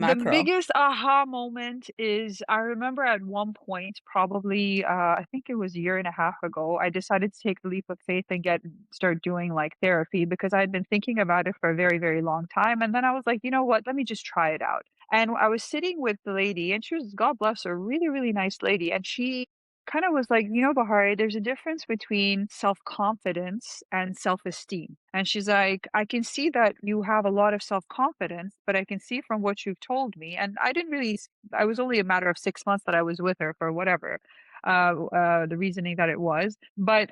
The macro? biggest aha moment is I remember at one point, probably, I think it was a year and a half ago, I decided to take the leap of faith and start doing like therapy because I had been thinking about it for a very, very long time. And then I was like, you know what? Let me just try it out. And I was sitting with the lady, and she was, God bless her, really, really nice lady. And she kind of was like, Bahari, there's a difference between self-confidence and self-esteem. And she's like, I can see that you have a lot of self-confidence, but I can see from what you've told me. And I didn't really, I was only a matter of 6 months that I was with her for whatever, the reasoning that it was. But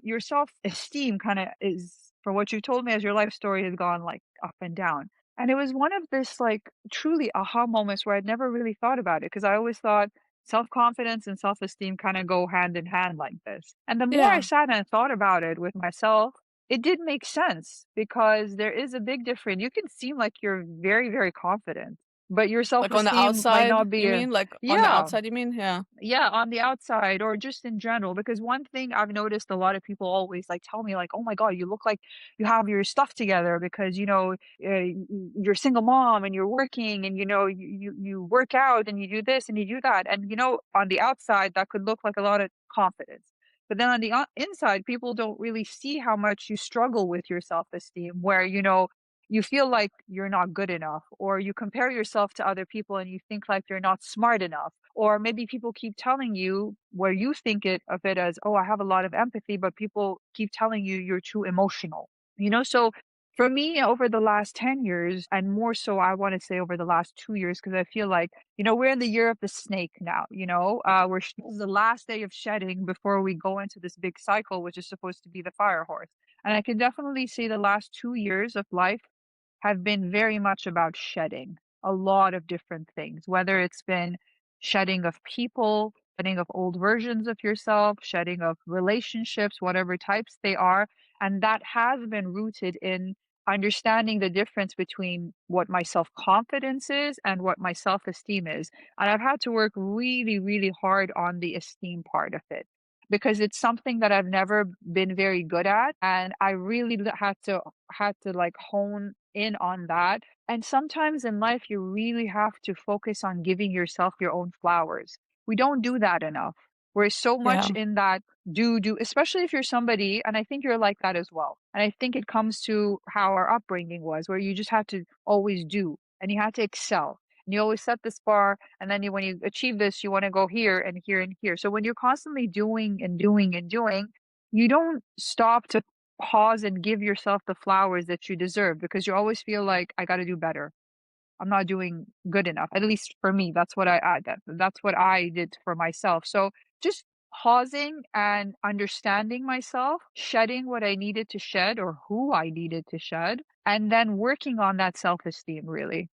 your self-esteem kind of is, for what you told me, as your life story has gone like up and down. And it was one of this like truly aha moments where I'd never really thought about it because I always thought self-confidence and self-esteem kind of go hand in hand like this. And the more I Yeah, sat and thought about it with myself, it did make sense because there is a big difference. You can seem like you're very, very confident, but your like on the self-esteem might outside, not be you a, mean? Like on the yeah, outside, you mean? Yeah. yeah, on the outside or just in general. Because one thing I've noticed a lot of people always like tell me, like, "Oh my God, you look like you have your stuff together because you're a single mom and you're working and you work out and you do this and you do that." And on the outside, that could look like a lot of confidence. But then on the inside, people don't really see how much you struggle with your self-esteem, where you feel like you're not good enough, or you compare yourself to other people and you think like you're not smart enough, or maybe people keep telling you where you think of it as, oh, I have a lot of empathy, but people keep telling you you're too emotional. So for me, over the last 10 years, and more so, I want to say over the last 2 years, because I feel like, we're in the year of the snake now, this is the last day of shedding before we go into this big cycle, which is supposed to be the fire horse. And I can definitely say the last 2 years of life have been very much about shedding a lot of different things, whether it's been shedding of people, shedding of old versions of yourself, shedding of relationships, whatever types they are. And that has been rooted in understanding the difference between what my self confidence is and what my self esteem is. And I've had to work really, really hard on the esteem part of it because it's something that I've never been very good at. And I really had to like hone in on that. And sometimes in life, you really have to focus on giving yourself your own flowers. We don't do that enough. We're so much Yeah. in that do, especially if you're somebody, and I think you're like that as well. And I think it comes to how our upbringing was, where you just had to always do and you had to excel. And you always set this bar, and then when you achieve this, you want to go here and here and here. So when you're constantly doing and doing and doing, you don't stop to pause and give yourself the flowers that you deserve because you always feel like I got to do better. I'm not doing good enough. At least for me, that's what I did for myself. So just pausing and understanding myself, shedding what I needed to shed or who I needed to shed, and then working on that self-esteem really.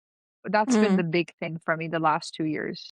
That's been the Mm. big thing for me the last 2 years.